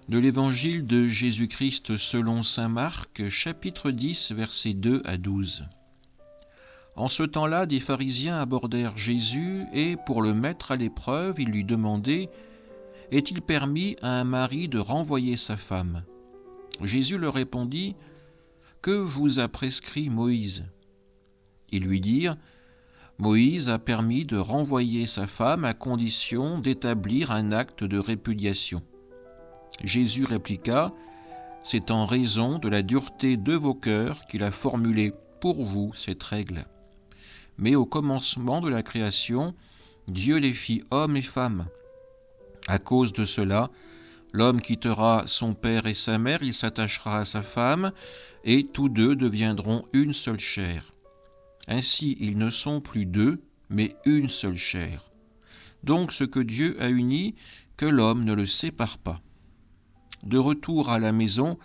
De l'Évangile de Jésus-Christ selon saint Marc, chapitre 10, versets 2 à 12. En ce temps-là, des pharisiens abordèrent Jésus et, pour le mettre à l'épreuve, ils lui demandaient « Est-il permis à un mari de renvoyer sa femme ?» Jésus leur répondit « Que vous a prescrit Moïse ?» Ils lui dirent « Moïse a permis de renvoyer sa femme à condition d'établir un acte de répudiation. » Jésus répliqua « C'est en raison de la dureté de vos cœurs qu'il a formulé pour vous cette règle. Mais au commencement de la création, Dieu les fit hommes et femmes. À cause de cela, l'homme quittera son père et sa mère, il s'attachera à sa femme, et tous deux deviendront une seule chair. Ainsi, ils ne sont plus deux, mais une seule chair. Donc ce que Dieu a uni, que l'homme ne le sépare pas. » De retour à la maison,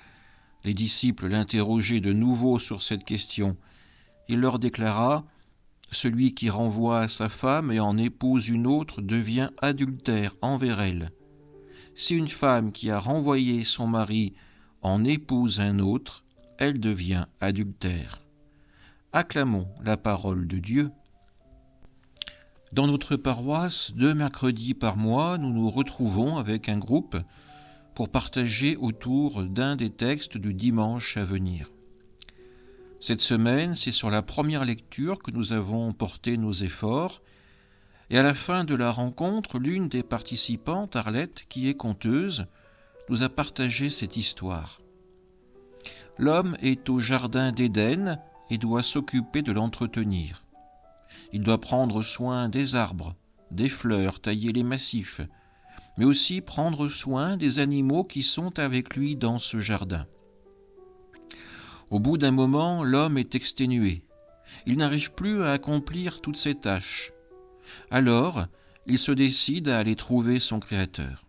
les disciples l'interrogeaient de nouveau sur cette question. Il leur déclara « Celui qui renvoie sa femme et en épouse une autre devient adultère envers elle. Si une femme qui a renvoyé son mari en épouse un autre, elle devient adultère. » Acclamons la parole de Dieu. Dans notre paroisse, 2 mercredis par mois, nous nous retrouvons avec un groupe pour partager autour d'un des textes du dimanche à venir. Cette semaine, c'est sur la première lecture que nous avons porté nos efforts, et à la fin de la rencontre, l'une des participantes, Arlette, qui est conteuse, nous a partagé cette histoire. L'homme est au jardin d'Éden et doit s'occuper de l'entretenir. Il doit prendre soin des arbres, des fleurs, tailler les massifs, mais aussi prendre soin des animaux qui sont avec lui dans ce jardin. Au bout d'un moment, l'homme est exténué. Il n'arrive plus à accomplir toutes ses tâches. Alors, il se décide à aller trouver son Créateur.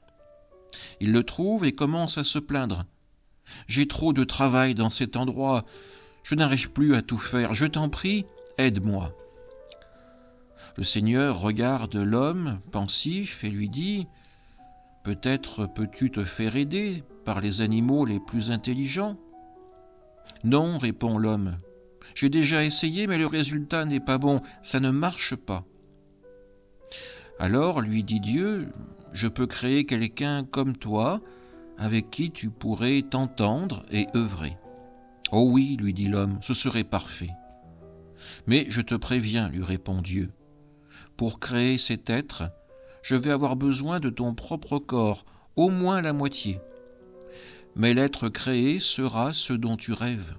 Il le trouve et commence à se plaindre. « J'ai trop de travail dans cet endroit, je n'arrive plus à tout faire, je t'en prie, aide-moi. » Le Seigneur regarde l'homme pensif et lui dit « Peut-être peux-tu te faire aider par les animaux les plus intelligents ?» « Non, répond l'homme. J'ai déjà essayé, mais le résultat n'est pas bon, ça ne marche pas. » Alors, lui dit Dieu, « Je peux créer quelqu'un comme toi, avec qui tu pourrais t'entendre et œuvrer. » « Oh oui, lui dit l'homme, ce serait parfait. »« Mais je te préviens, lui répond Dieu, pour créer cet être, je vais avoir besoin de ton propre corps, au moins la moitié. Mais l'être créé sera ce dont tu rêves. »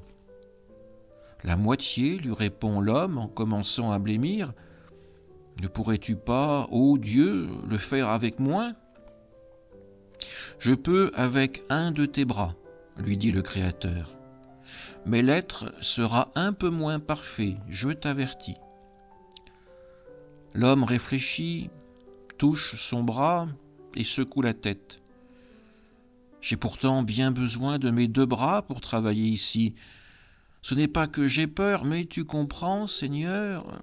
« La moitié, lui répond l'homme en commençant à blêmir. « Ne pourrais-tu pas, ô Dieu, le faire avec moins ?»« Je peux avec un de tes bras, lui dit le Créateur. Mais l'être sera un peu moins parfait, je t'avertis. » L'homme réfléchit, touche son bras et secoue la tête. « J'ai pourtant bien besoin de mes 2 bras pour travailler ici. Ce n'est pas que j'ai peur, mais tu comprends, Seigneur. »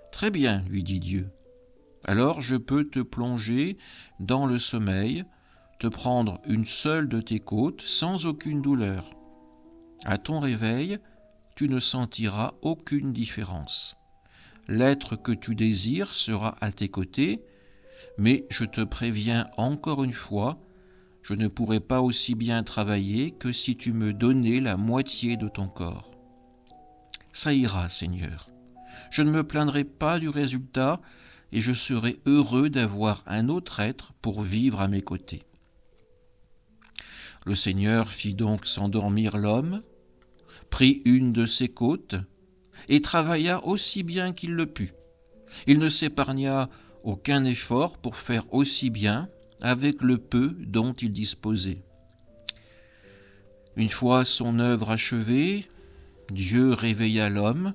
« Très bien, lui dit Dieu. Alors je peux te plonger dans le sommeil, te prendre une seule de tes côtes sans aucune douleur. À ton réveil, tu ne sentiras aucune différence. L'être que tu désires sera à tes côtés, mais je te préviens encore une fois, je ne pourrai pas aussi bien travailler que si tu me donnais la moitié de ton corps. Ça ira, Seigneur. Je ne me plaindrai pas du résultat et je serai heureux d'avoir un autre être pour vivre à mes côtés. » Le Seigneur fit donc s'endormir l'homme, prit une de ses côtes et travailla aussi bien qu'il le put. Il ne s'épargna aucun effort pour faire aussi bien avec le peu dont il disposait. Une fois son œuvre achevée, Dieu réveilla l'homme,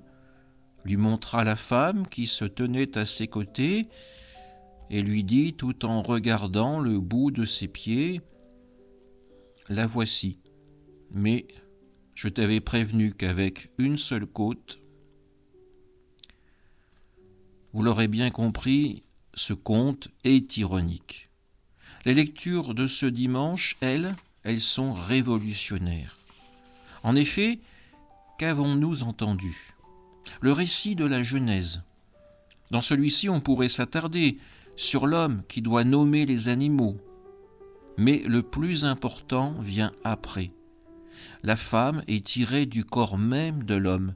lui montra la femme qui se tenait à ses côtés et lui dit tout en regardant le bout de ses pieds « La voici, mais je t'avais prévenu qu'avec une seule côte. » Vous l'aurez bien compris, ce conte est ironique. Les lectures de ce dimanche, elles sont révolutionnaires. En effet, qu'avons-nous entendu ? Le récit de la Genèse. Dans celui-ci, on pourrait s'attarder sur l'homme qui doit nommer les animaux. Mais le plus important vient après. La femme est tirée du corps même de l'homme.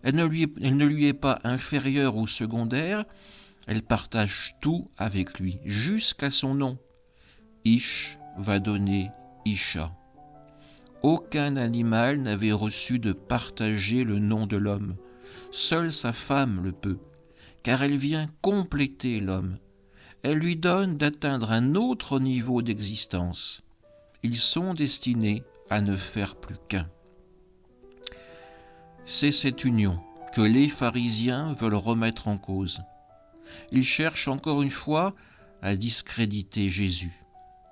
Elle ne lui est pas inférieure ou secondaire, elle partage tout avec lui, jusqu'à son nom. Ish va donner Isha. Aucun animal n'avait reçu de partager le nom de l'homme. Seule sa femme le peut, car elle vient compléter l'homme. Elle lui donne d'atteindre un autre niveau d'existence. Ils sont destinés à ne faire plus qu'un. C'est cette union que les pharisiens veulent remettre en cause. Ils cherchent encore une fois à discréditer Jésus.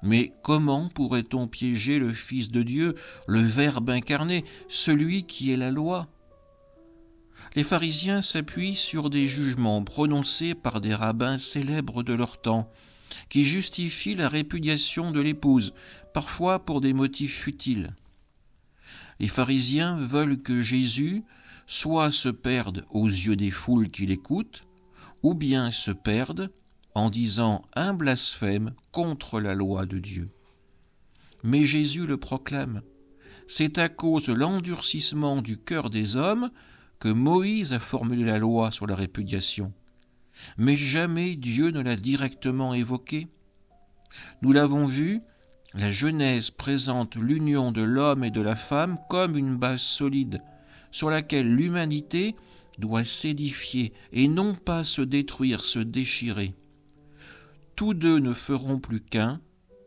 Mais comment pourrait-on piéger le Fils de Dieu, le Verbe incarné, celui qui est la loi ? Les pharisiens s'appuient sur des jugements prononcés par des rabbins célèbres de leur temps, qui justifient la répudiation de l'épouse, parfois pour des motifs futiles. Les pharisiens veulent que Jésus soit se perde aux yeux des foules qui l'écoutent, ou bien se perde en disant un blasphème contre la loi de Dieu. Mais Jésus le proclame. C'est à cause de l'endurcissement du cœur des hommes que Moïse a formulé la loi sur la répudiation. Mais jamais Dieu ne l'a directement évoqué. Nous l'avons vu, la Genèse présente l'union de l'homme et de la femme comme une base solide, sur laquelle l'humanité doit s'édifier et non pas se détruire, se déchirer. Tous deux ne feront plus qu'un,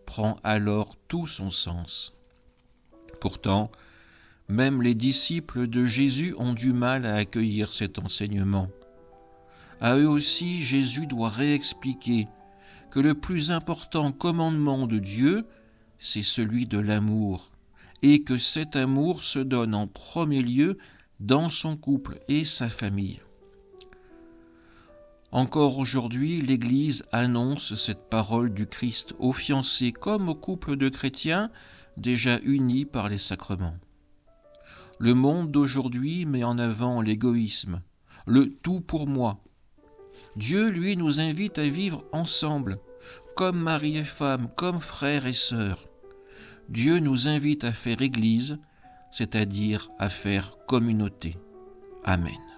prend alors tout son sens. Pourtant, même les disciples de Jésus ont du mal à accueillir cet enseignement. À eux aussi, Jésus doit réexpliquer que le plus important commandement de Dieu, c'est celui de l'amour, et que cet amour se donne en premier lieu dans son couple et sa famille. Encore aujourd'hui, l'Église annonce cette parole du Christ aux fiancés comme aux couples de chrétiens déjà unis par les sacrements. Le monde d'aujourd'hui met en avant l'égoïsme, le tout pour moi. Dieu, lui, nous invite à vivre ensemble, comme mari et femme, comme frères et sœurs. Dieu nous invite à faire Église, c'est-à-dire à faire communauté. Amen.